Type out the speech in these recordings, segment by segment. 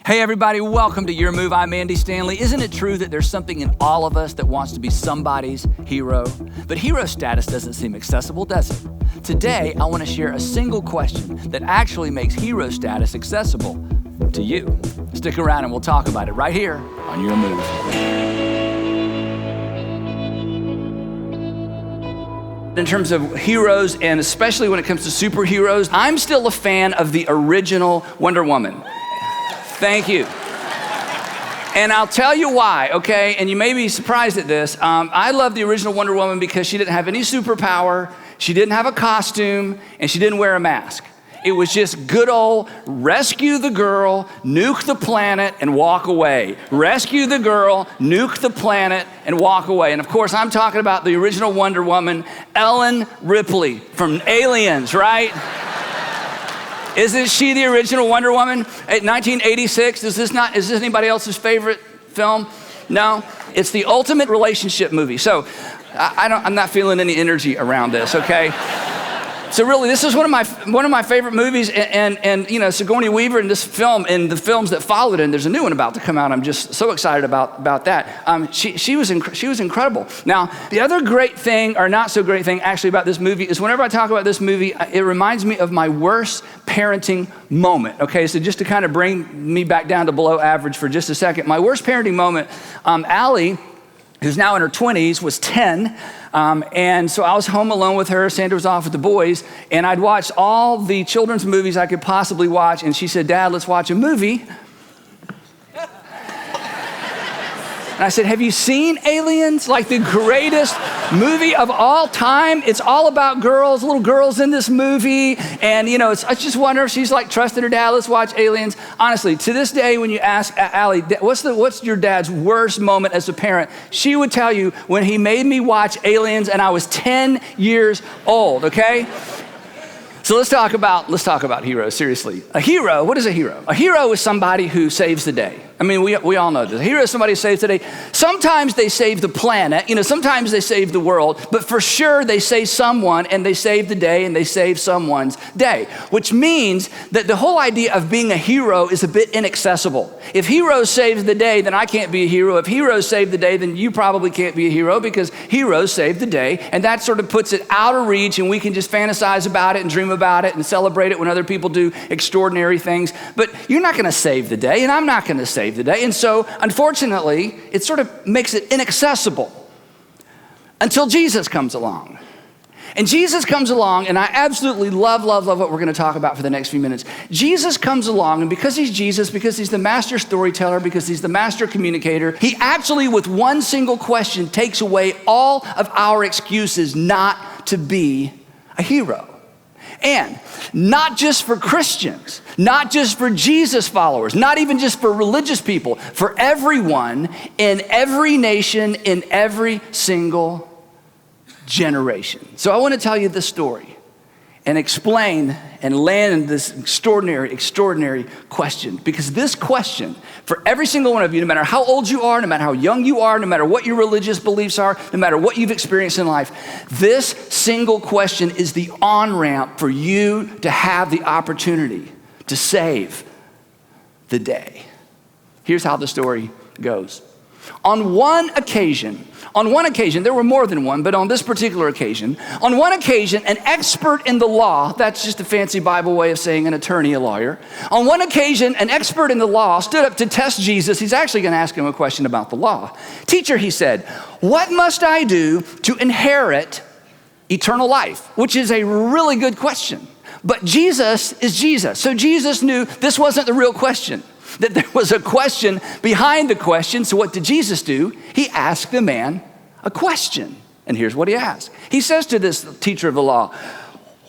Hey everybody, welcome to Your Move. I'm Andy Stanley. Isn't it true that there's something in all of us that wants to be somebody's hero? But hero status doesn't seem accessible, does it? Today, I want to share a single question that actually makes hero status accessible to you. Stick around and we'll talk about it right here on Your Move. In terms of heroes, and especially when it comes to superheroes, I'm still a fan of the original Wonder Woman. Thank you. And I'll tell you why, okay? And you may be surprised at this. I love the original Wonder Woman because she didn't have any superpower, she didn't have a costume, and she didn't wear a mask. It was just good old rescue the girl, nuke the planet, and walk away. Rescue the girl, nuke the planet, and walk away. And of course, I'm talking about the original Wonder Woman, Ellen Ripley from Aliens, right? Isn't she the original Wonder Woman? 1986, is this anybody else's favorite film? No? It's the ultimate relationship movie. So I'm not feeling any energy around this, okay? So really, this is one of my favorite movies, and you know, Sigourney Weaver in this film and the films that followed, and there's a new one about to come out. I'm just so excited about that. She was incredible. Now, the other great thing, or not so great thing, actually about this movie is whenever I talk about this movie, it reminds me of my worst parenting moment. Okay, so just to kind of bring me back down to below average for just a second, my worst parenting moment, Allie, who's now in her 20s, was 10. And so I was home alone with her. Sandra was off with the boys. And I'd watched all the children's movies I could possibly watch. And she said, "Dad, let's watch a movie." And I said, "Have you seen Aliens? Like the greatest movie of all time. It's all about girls, little girls in this movie." And you know, I just wonder if she's like trusting her dad. Let's watch Aliens. Honestly, to this day, when you ask Allie, what's your dad's worst moment as a parent? She would tell you when he made me watch Aliens and I was 10 years old, okay? So let's talk about heroes, seriously. A hero, what is a hero? A hero is somebody who saves the day. I mean, we all know this. A hero is somebody who saves the day. Sometimes they save the planet, sometimes they save the world, but for sure they save someone and they save the day and they save someone's day, which means that the whole idea of being a hero is a bit inaccessible. If heroes save the day, then I can't be a hero. If heroes save the day, then you probably can't be a hero because heroes save the day, and that sort of puts it out of reach, and we can just fantasize about it and dream about it and celebrate it when other people do extraordinary things. But you're not gonna save the day, and I'm not gonna save the day. And so, unfortunately, it sort of makes it inaccessible until Jesus comes along. And Jesus comes along, and I absolutely love what we're gonna talk about for the next few minutes. Jesus comes along, and because he's Jesus, because he's the master storyteller, because he's the master communicator, he actually, with one single question, takes away all of our excuses not to be a hero. And not just for Christians, not just for Jesus followers, not even just for religious people, for everyone in every nation, in every single generation. So I want to tell you this story and explain and land in this extraordinary question. Because this question, for every single one of you, no matter how old you are, no matter how young you are, no matter what your religious beliefs are, no matter what you've experienced in life, this single question is the on-ramp for you to have the opportunity to save the day. Here's how the story goes. On one occasion, there were more than one, but on this particular occasion, an expert in the law, that's just a fancy Bible way of saying an attorney, a lawyer. On one occasion, an expert in the law stood up to test Jesus. He's actually going to ask him a question about the law. "Teacher," he said, "what must I do to inherit eternal life?" Which is a really good question. But Jesus is Jesus. So Jesus knew this wasn't the real question, that there was a question behind the question. So what did Jesus do? He asked the man a question. And here's what he asked. He says to this teacher of the law,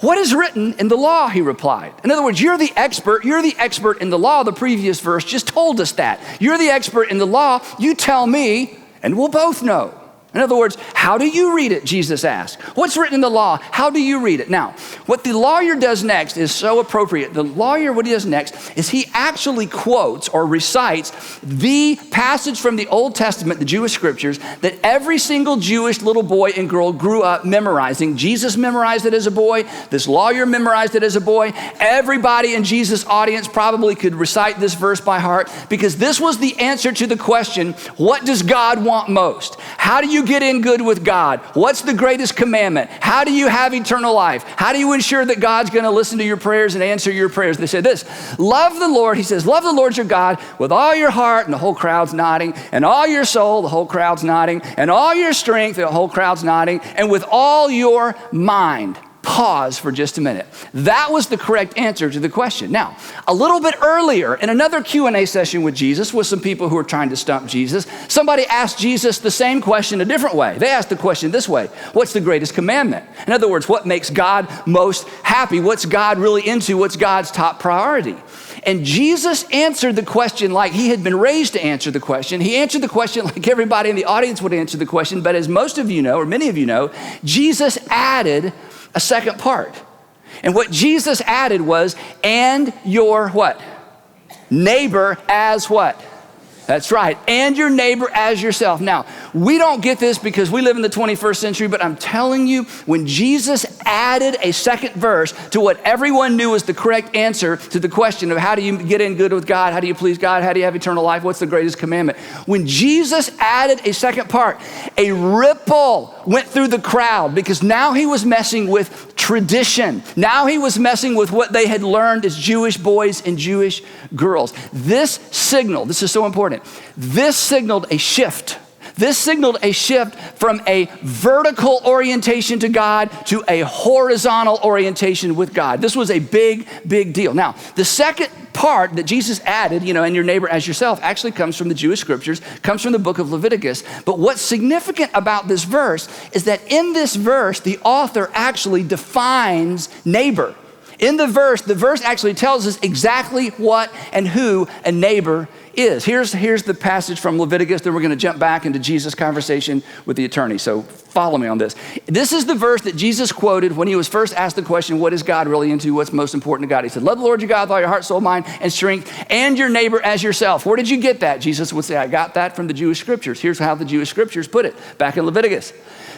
"What is written in the law?" he replied. In other words, you're the expert in the law. The previous verse just told us that. You're the expert in the law. You tell me, and we'll both know. In other words, how do you read it? Jesus asked. What's written in the law? How do you read it? Now, what the lawyer does next is so appropriate. The lawyer, what he does next is he actually quotes or recites the passage from the Old Testament, the Jewish scriptures, that every single Jewish little boy and girl grew up memorizing. Jesus memorized it as a boy. This lawyer memorized it as a boy. Everybody in Jesus' audience probably could recite this verse by heart, because this was the answer to the question, what does God want most? How do you get in good with God? What's the greatest commandment? How do you have eternal life? How do you ensure that God's going to listen to your prayers and answer your prayers? They said this, love the Lord. He says, love the Lord your God with all your heart, and the whole crowd's nodding, and all your soul, the whole crowd's nodding, and all your strength, the whole crowd's nodding, and with all your mind. Pause for just a minute. That was the correct answer to the question. Now, a little bit earlier, in another Q&A session with Jesus, with some people who were trying to stump Jesus, somebody asked Jesus the same question a different way. They asked the question this way, what's the greatest commandment? In other words, what makes God most happy? What's God really into? What's God's top priority? And Jesus answered the question like he had been raised to answer the question. He answered the question like everybody in the audience would answer the question, but as most of you know, or many of you know, Jesus added a second part. And what Jesus added was, and your what? Neighbor as what? That's right. And your neighbor as yourself. Now, we don't get this because we live in the 21st century, but I'm telling you, when Jesus added a second verse to what everyone knew was the correct answer to the question of how do you get in good with God? How do you please God? How do you have eternal life? What's the greatest commandment? When Jesus added a second part, a ripple went through the crowd, because now he was messing with tradition. Now he was messing with what they had learned as Jewish boys and Jewish girls. This signaled, this is so important, this signaled a shift. This signaled a shift from a vertical orientation to God to a horizontal orientation with God. This was a big, big deal. Now, the second part that Jesus added, and your neighbor as yourself, actually comes from the Jewish scriptures, comes from the book of Leviticus. But what's significant about this verse is that in this verse, the author actually defines neighbor. In the verse actually tells us exactly what and who a neighbor is. Here's the passage from Leviticus, then we're going to jump back into Jesus' conversation with the attorney. So follow me on this. This is the verse that Jesus quoted when he was first asked the question, what is God really into? What's most important to God? He said, love the Lord your God with all your heart, soul, mind, and strength, and your neighbor as yourself. Where did you get that? Jesus would say, I got that from the Jewish scriptures. Here's how the Jewish scriptures put it back in Leviticus.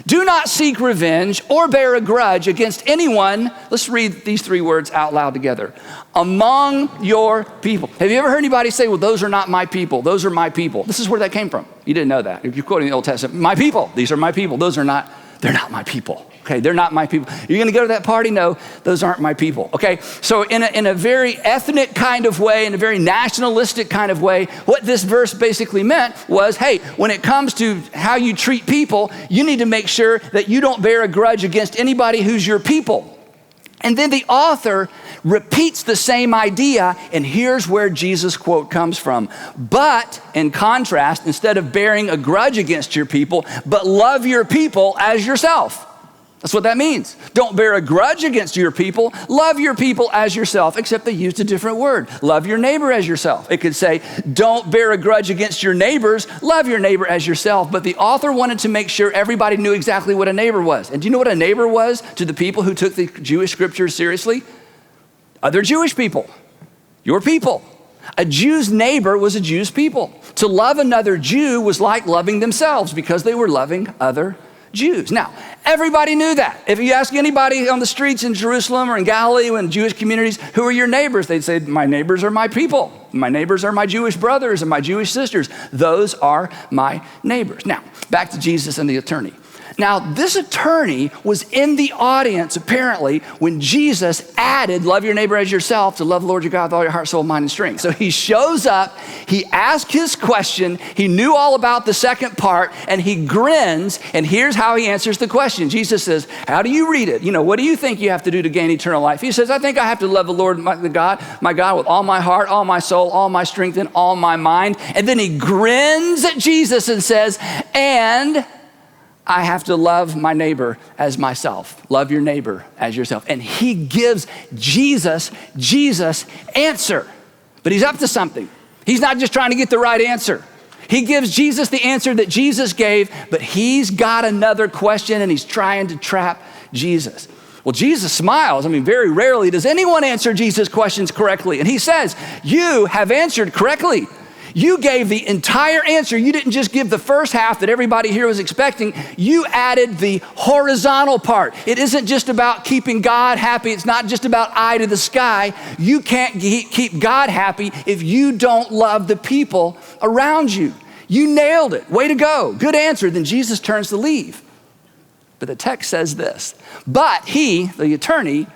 Do not seek revenge or bear a grudge against anyone. Let's read these three words out loud together. Among your people. Have you ever heard anybody say, well, those are not my people. Those are my people. This is where that came from. You didn't know that. If you're quoting the Old Testament, my people, these are my people. They're not my people. Okay, they're not my people. You're gonna go to that party? No, those aren't my people. Okay, so in a very ethnic kind of way, in a very nationalistic kind of way, what this verse basically meant was, hey, when it comes to how you treat people, you need to make sure that you don't bear a grudge against anybody who's your people. And then the author repeats the same idea, and here's where Jesus' quote comes from. But, in contrast, instead of bearing a grudge against your people, but love your people as yourself. That's what that means. Don't bear a grudge against your people. Love your people as yourself, except they used a different word. Love your neighbor as yourself. It could say, don't bear a grudge against your neighbors. Love your neighbor as yourself. But the author wanted to make sure everybody knew exactly what a neighbor was. And do you know what a neighbor was to the people who took the Jewish scriptures seriously? Other Jewish people. Your people. A Jew's neighbor was a Jew's people. To love another Jew was like loving themselves because they were loving other Jews. Now, everybody knew that. If you ask anybody on the streets in Jerusalem or in Galilee or in Jewish communities, who are your neighbors? They'd say, my neighbors are my people. My neighbors are my Jewish brothers and my Jewish sisters. Those are my neighbors. Now, back to Jesus and the attorney. Now, this attorney was in the audience, apparently, when Jesus added, love your neighbor as yourself, to love the Lord your God with all your heart, soul, mind, and strength. So he shows up, he asked his question, he knew all about the second part, and he grins, and here's how he answers the question. Jesus says, how do you read it? What do you think you have to do to gain eternal life? He says, I think I have to love the Lord, my God with all my heart, all my soul, all my strength, and all my mind. And then he grins at Jesus and says, and I have to love my neighbor as myself. Love your neighbor as yourself. And he gives Jesus' answer. But he's up to something. He's not just trying to get the right answer. He gives Jesus the answer that Jesus gave, but he's got another question and he's trying to trap Jesus. Well, Jesus smiles. Very rarely does anyone answer Jesus' questions correctly. And he says, you have answered correctly. You gave the entire answer. You didn't just give the first half that everybody here was expecting. You added the horizontal part. It isn't just about keeping God happy. It's not just about eye to the sky. You can't keep God happy if you don't love the people around you. You nailed it. Way to go. Good answer. Then Jesus turns to leave. But the text says this, but he, the attorney,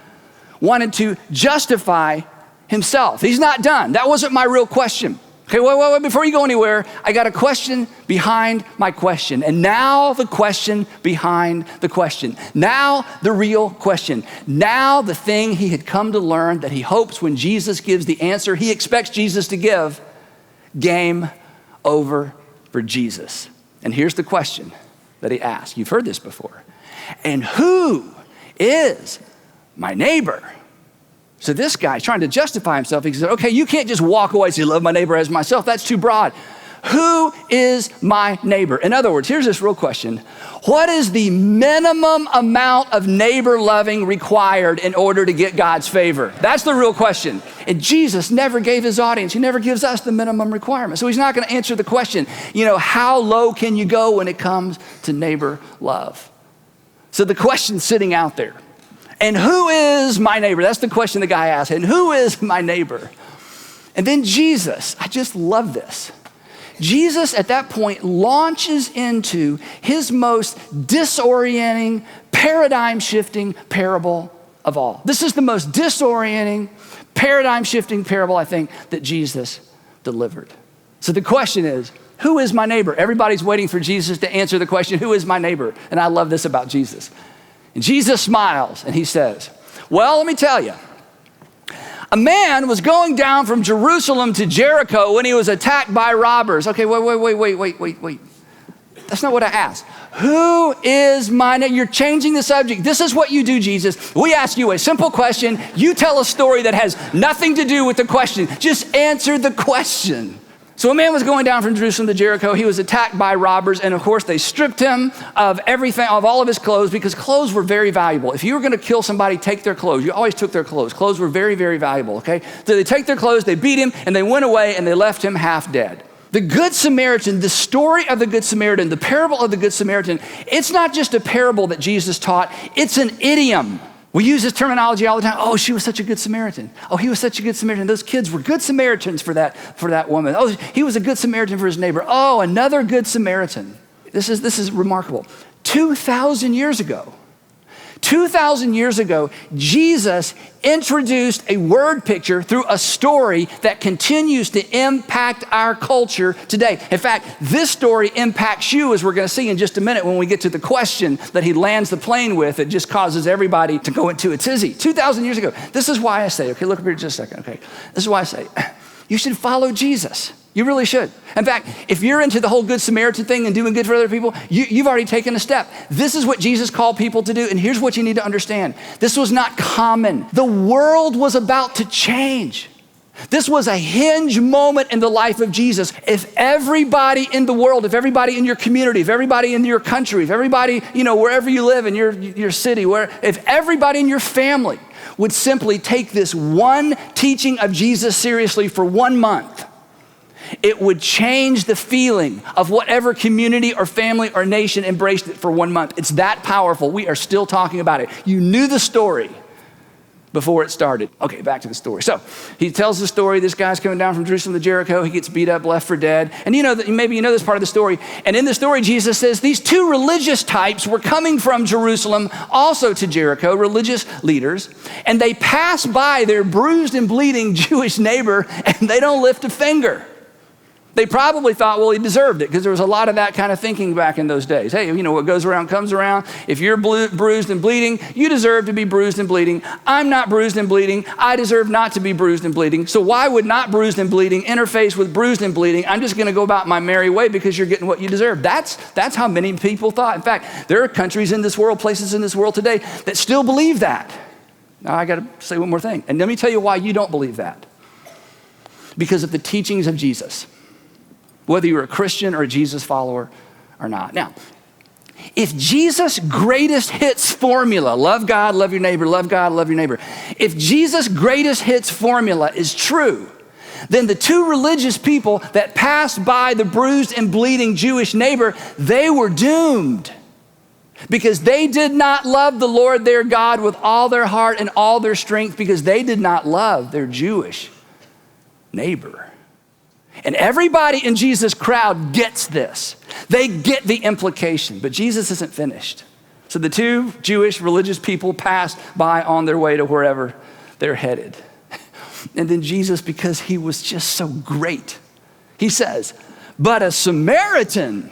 wanted to justify himself. He's not done. That wasn't my real question. Okay, wait, before you go anywhere, I got a question behind my question. And now the question behind the question. Now the real question. Now the thing he had come to learn that he hopes when Jesus gives the answer he expects Jesus to give, game over for Jesus. And here's the question that he asked. You've heard this before. And who is my neighbor? So this guy's trying to justify himself. He said, okay, you can't just walk away and say, love my neighbor as myself. That's too broad. Who is my neighbor? In other words, here's this real question. What is the minimum amount of neighbor loving required in order to get God's favor? That's the real question. And Jesus never gave his audience, he never gives us the minimum requirement. So he's not going to answer the question, how low can you go when it comes to neighbor love? So the question's sitting out there. And who is my neighbor? That's the question the guy asked. And who is my neighbor? And then Jesus, I just love this. Jesus at that point launches into his most disorienting, paradigm-shifting parable of all. This is the most disorienting, paradigm-shifting parable, I think, that Jesus delivered. So the question is, who is my neighbor? Everybody's waiting for Jesus to answer the question, who is my neighbor? And I love this about Jesus. And Jesus smiles and he says, well, let me tell you, a man was going down from Jerusalem to Jericho when he was attacked by robbers. Okay, wait. That's not what I asked. Who is my neighbor? You're changing the subject. This is what you do, Jesus. We ask you a simple question. You tell a story that has nothing to do with the question. Just answer the question. So a man was going down from Jerusalem to Jericho. He was attacked by robbers. And of course, they stripped him of everything, of all of his clothes, because clothes were very valuable. If you were going to kill somebody, take their clothes. You always took their clothes. Clothes were very, very valuable, okay? So they take their clothes, they beat him, and they went away, and they left him half dead. The Good Samaritan, the story of the Good Samaritan, the parable of the Good Samaritan, it's not just a parable that Jesus taught. It's an idiom. We use this terminology all the time. Oh, she was such a good Samaritan. Oh, he was such a good Samaritan. Those kids were good Samaritans for that woman. Oh, he was a good Samaritan for his neighbor. Oh, another good Samaritan. This is remarkable. 2,000 years ago, 2,000 years ago, Jesus introduced a word picture through a story that continues to impact our culture today. In fact, this story impacts you, as we're going to see in just a minute when we get to the question that he lands the plane with. It just causes everybody to go into a tizzy. 2,000 years ago. This is why I say, okay, look up here just a second, okay? This is why I say, you should follow Jesus. You really should. In fact, if you're into the whole Good Samaritan thing and doing good for other people, you've already taken a step. This is what Jesus called people to do, and here's what you need to understand. This was not common. The world was about to change. This was a hinge moment in the life of Jesus. If everybody in the world, if everybody in your community, if everybody in your country, if everybody, wherever you live in your city, if everybody in your family would simply take this one teaching of Jesus seriously for 1 month, it would change the feeling of whatever community or family or nation embraced it for 1 month. It's that powerful. We are still talking about it. You knew the story before it started. Okay, back to the story. So he tells the story. This guy's coming down from Jerusalem to Jericho. He gets beat up, left for dead. And maybe you know this part of the story. And in the story, Jesus says these two religious types were coming from Jerusalem also to Jericho, religious leaders. And they pass by their bruised and bleeding Jewish neighbor and they don't lift a finger. They probably thought, well, he deserved it, because there was a lot of that kind of thinking back in those days. Hey, what goes around comes around. If you're bruised and bleeding, you deserve to be bruised and bleeding. I'm not bruised and bleeding. I deserve not to be bruised and bleeding. So why would not bruised and bleeding interface with bruised and bleeding? I'm just going to go about my merry way because you're getting what you deserve. That's how many people thought. In fact, there are countries in this world, places in this world today that still believe that. Now, I got to say one more thing. And let me tell you why you don't believe that. Because of the teachings of Jesus. Whether you're a Christian or a Jesus follower or not. Now, If Jesus' greatest hits formula, love God, love your neighbor, love God, love your neighbor, if Jesus' greatest hits formula is true, then the two religious people that passed by the bruised and bleeding Jewish neighbor, they were doomed because they did not love the Lord their God with all their heart and all their strength because they did not love their Jewish neighbor. And everybody in Jesus' crowd gets this. They get the implication, but Jesus isn't finished. So the two Jewish religious people passed by on their way to wherever they're headed. And then Jesus, because he was just so great, he says, but a Samaritan.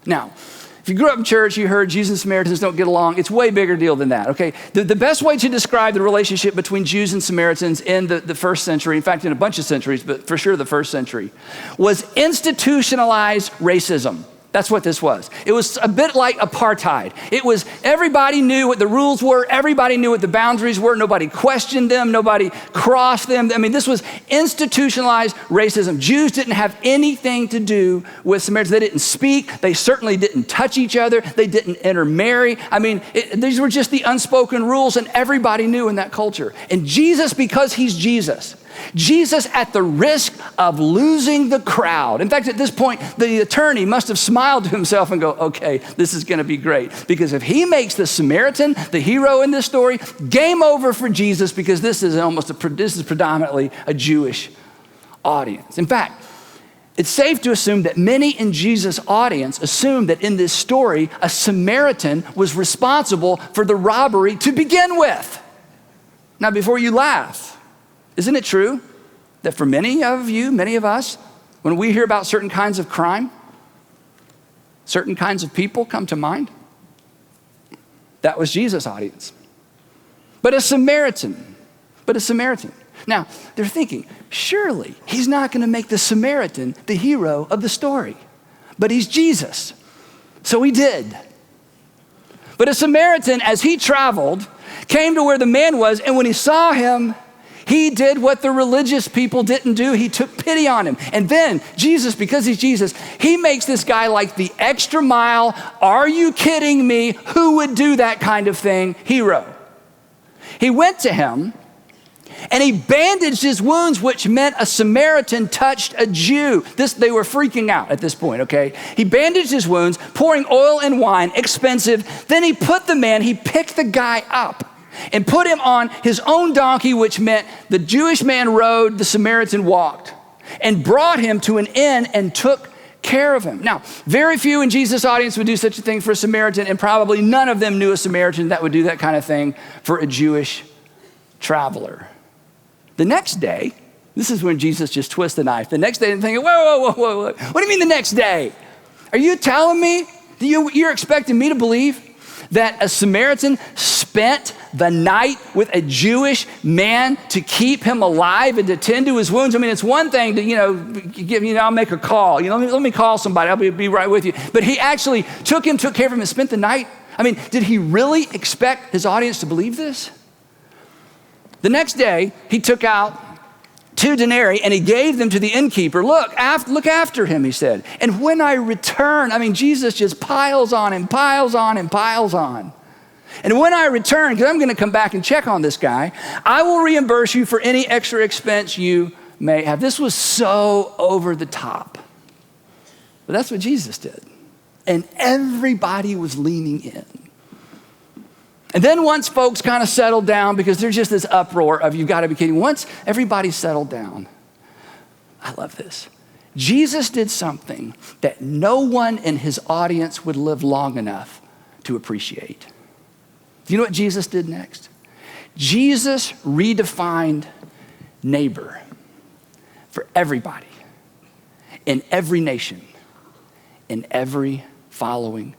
Now, if you grew up in church, you heard Jews and Samaritans don't get along. It's a way bigger deal than that, okay? The best way to describe the relationship between Jews and Samaritans in the first century, in fact, in a bunch of centuries, but for sure the first century, was institutionalized racism. That's what this was. It was a bit like apartheid. It was everybody knew what the rules were. Everybody knew what the boundaries were. Nobody questioned them. Nobody crossed them. I mean, this was institutionalized racism. Jews didn't have anything to do with Samaritans. They didn't speak. They certainly didn't touch each other. They didn't intermarry. I mean, these were just the unspoken rules, and everybody knew in that culture. And Jesus, because he's Jesus, at the risk of losing the crowd. In fact, at this point, the attorney must have smiled to himself and go, okay, this is going to be great. Because if he makes the Samaritan the hero in this story, game over for Jesus, because this is predominantly a Jewish audience. In fact, it's safe to assume that many in Jesus' audience assumed that in this story, a Samaritan was responsible for the robbery to begin with. Now, before you laugh, isn't it true that for many of you, many of us, when we hear about certain kinds of crime, certain kinds of people come to mind? That was Jesus' audience. But a Samaritan. Now, they're thinking, surely he's not going to make the Samaritan the hero of the story. But he's Jesus. So he did. But a Samaritan, as he traveled, came to where the man was, and when he saw him, he did what the religious people didn't do. He took pity on him. And then Jesus, because he's Jesus, he makes this guy like the extra mile, are you kidding me? Who would do that kind of thing? Hero. He went to him and he bandaged his wounds, which meant a Samaritan touched a Jew. They were freaking out at this point, okay? He bandaged his wounds, pouring oil and wine, expensive. Then he picked the guy up and put him on his own donkey, which meant the Jewish man rode, the Samaritan walked, and brought him to an inn and took care of him. Now, very few in Jesus' audience would do such a thing for a Samaritan, and probably none of them knew a Samaritan that would do that kind of thing for a Jewish traveler. The next day, this is when Jesus just twists the knife. The next day, I'm thinking, whoa. What do you mean the next day? Are you telling me that you're expecting me to believe that a Samaritan spent the night with a Jewish man to keep him alive and to tend to his wounds? I mean, it's one thing to, I'll make a call. Let me call somebody. I'll be right with you. But he actually took care of him and spent the night. I mean, did he really expect his audience to believe this? The next day, he took out 2 denarii and he gave them to the innkeeper. Look after him, he said. And when I return, Jesus just piles on. And when I return, because I'm going to come back and check on this guy, I will reimburse you for any extra expense you may have. This was so over the top. But that's what Jesus did. And everybody was leaning in. And then once folks kind of settled down, because there's just this uproar of, you've got to be kidding. Once everybody settled down, I love this. Jesus did something that no one in his audience would live long enough to appreciate. Do you know what Jesus did next? Jesus redefined neighbor for everybody, in every nation, in every following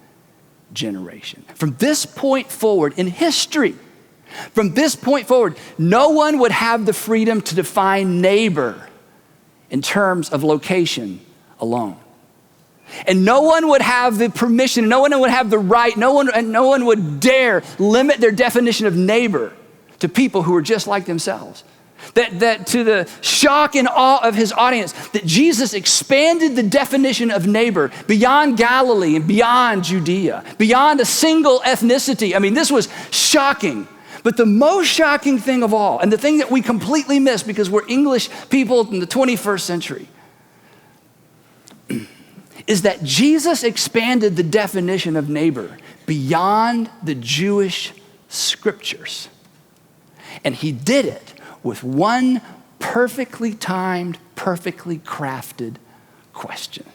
generation. From this point forward in history, no one would have the freedom to define neighbor in terms of location alone. And no one would have the permission, no one would have the right, no one would dare limit their definition of neighbor to people who are just like themselves. That to the shock and awe of his audience, that Jesus expanded the definition of neighbor beyond Galilee and beyond Judea, beyond a single ethnicity. I mean, this was shocking. But the most shocking thing of all, and the thing that we completely miss because we're English people in the 21st century, is that Jesus expanded the definition of neighbor beyond the Jewish scriptures. And he did it with one perfectly timed, perfectly crafted question.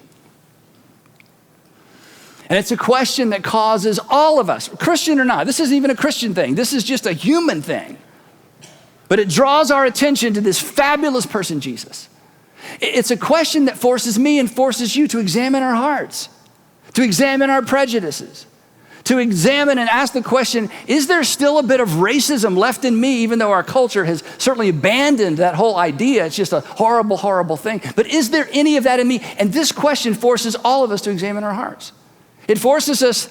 And it's a question that causes all of us, Christian or not, this isn't even a Christian thing, this is just a human thing. But it draws our attention to this fabulous person, Jesus. It's a question that forces me and forces you to examine our hearts, to examine our prejudices, to examine and ask the question, is there still a bit of racism left in me, even though our culture has certainly abandoned that whole idea? It's just a horrible, horrible thing. But is there any of that in me? And this question forces all of us to examine our hearts. It forces us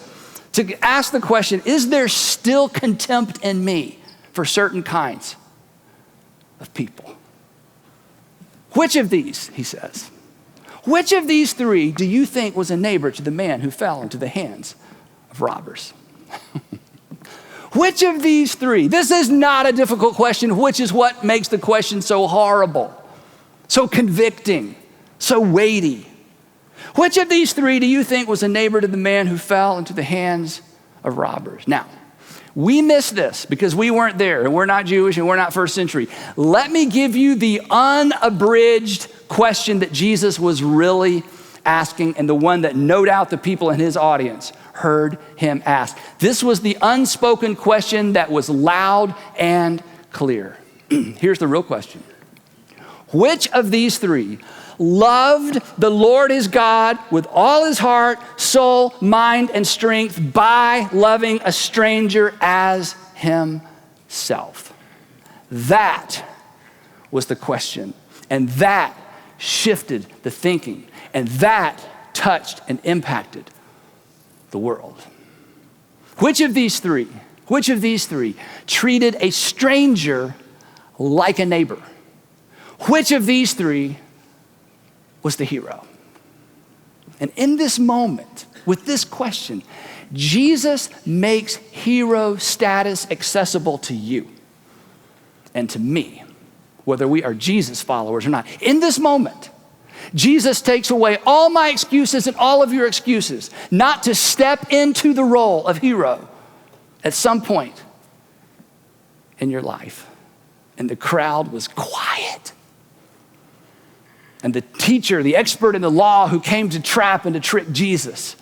to ask the question, is there still contempt in me for certain kinds of people? Which of these, he says, which of these three do you think was a neighbor to the man who fell into the hands of robbers? Which of these three? This is not a difficult question, which is what makes the question so horrible, so convicting, so weighty. Which of these three do you think was a neighbor to the man who fell into the hands of robbers? Now, we miss this because we weren't there and we're not Jewish and we're not first century. Let me give you the unabridged question that Jesus was really asking and the one that no doubt the people in his audience heard him ask. This was the unspoken question that was loud and clear. Here's the real question. Which of these three loved the Lord his God with all his heart, soul, mind, and strength by loving a stranger as himself? That was the question. And that shifted the thinking. And that touched and impacted the world. Which of these three treated a stranger like a neighbor? Which of these three was the hero? And in this moment, with this question, Jesus makes hero status accessible to you and to me, whether we are Jesus followers or not. In this moment, Jesus takes away all my excuses and all of your excuses not to step into the role of hero at some point in your life. And the crowd was quiet. And the teacher, the expert in the law who came to trap and to trick Jesus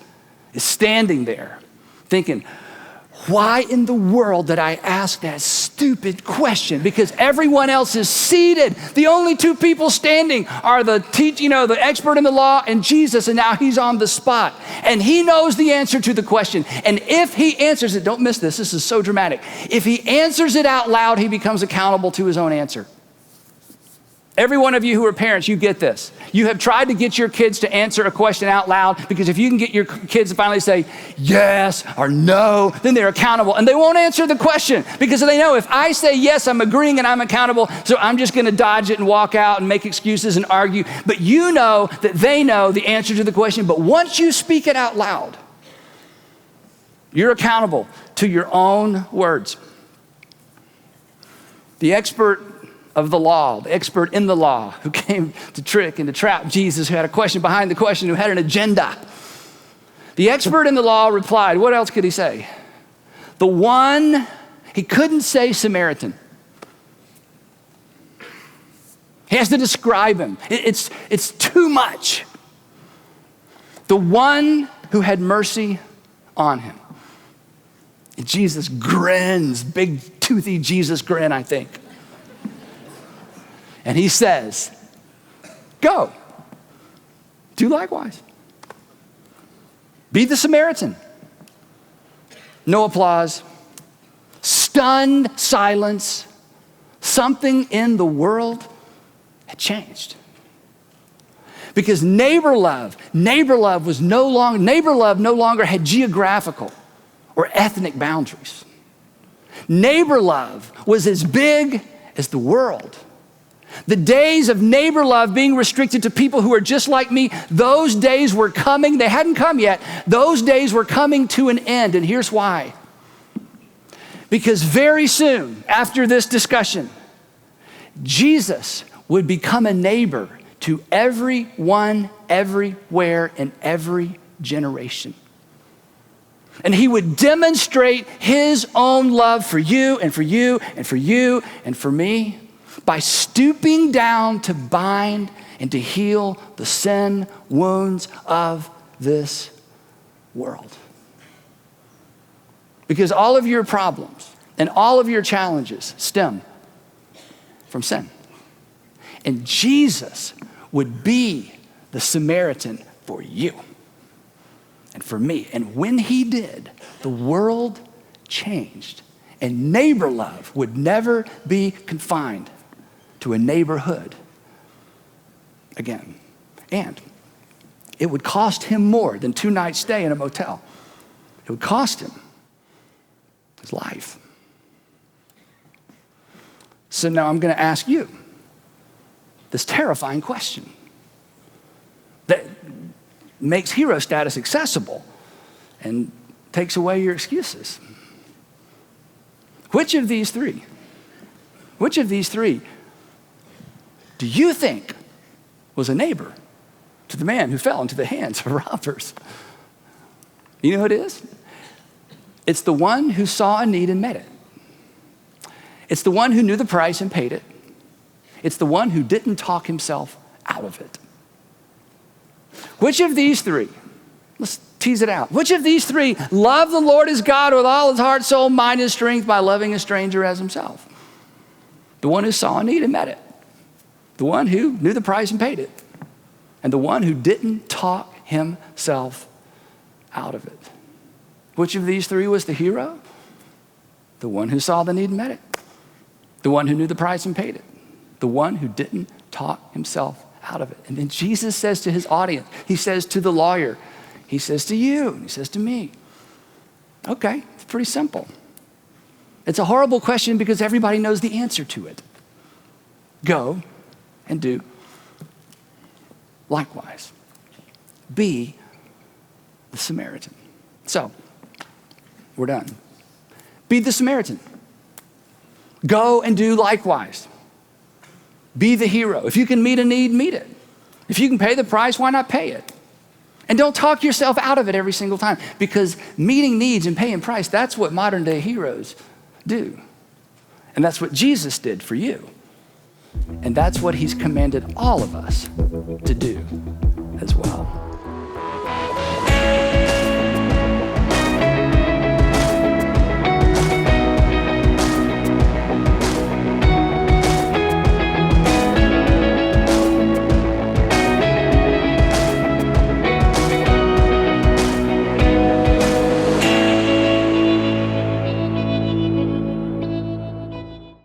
is standing there thinking, why in the world did I ask that stupid question? Because everyone else is seated. The only two people standing are the expert in the law and Jesus, and now he's on the spot. And he knows the answer to the question. And if he answers it, don't miss this, this is so dramatic. If he answers it out loud, he becomes accountable to his own answer. Every one of you who are parents, you get this. You have tried to get your kids to answer a question out loud because if you can get your kids to finally say yes or no, then they're accountable. And they won't answer the question because they know if I say yes, I'm agreeing and I'm accountable, so I'm just gonna dodge it and walk out and make excuses and argue. But you know that they know the answer to the question. But once you speak it out loud, you're accountable to your own words. The expert of the law, the expert in the law who came to trick and to trap Jesus, who had a question behind the question, who had an agenda. The expert in the law replied, what else could he say? He couldn't say Samaritan. He has to describe him. It's too much. The one who had mercy on him. And Jesus grins, big toothy Jesus grin, I think. And he says, go, do likewise. Be the Samaritan. No applause. Stunned silence. Something in the world had changed. Because neighbor love no longer had geographical or ethnic boundaries. Neighbor love was as big as the world The days of neighbor love being restricted to people who are just like me, those days were coming. They hadn't come yet. Those days were coming to an end, and here's why. Because very soon after this discussion, Jesus would become a neighbor to everyone, everywhere, in every generation. And he would demonstrate his own love for you and for you and for you and for me by stooping down to bind and to heal the sin wounds of this world. Because all of your problems and all of your challenges stem from sin. And Jesus would be the Samaritan for you and for me. And when he did, the world changed. And neighbor love would never be confined to a neighborhood again. And it would cost him more than 2 nights stay in a motel. It would cost him his life. So now I'm going to ask you this terrifying question that makes hero status accessible and takes away your excuses. Which of these three do you think was a neighbor to the man who fell into the hands of robbers? You know who it is? It's the one who saw a need and met it. It's the one who knew the price and paid it. It's the one who didn't talk himself out of it. Which of these three, let's tease it out. Which of these three loved the Lord his God with all his heart, soul, mind, and strength by loving a stranger as himself? The one who saw a need and met it. The one who knew the price and paid it. And the one who didn't talk himself out of it. Which of these three was the hero? The one who saw the need and met it. The one who knew the price and paid it. The one who didn't talk himself out of it. And then Jesus says to his audience, he says to the lawyer, he says to you, and he says to me, okay, it's pretty simple. It's a horrible question because everybody knows the answer to it. Go and do likewise. Be the Samaritan. So, we're done. Be the Samaritan. Go and do likewise. Be the hero. If you can meet a need, meet it. If you can pay the price, why not pay it? And don't talk yourself out of it every single time, because meeting needs and paying price, that's what modern day heroes do. And that's what Jesus did for you. And that's what he's commanded all of us to do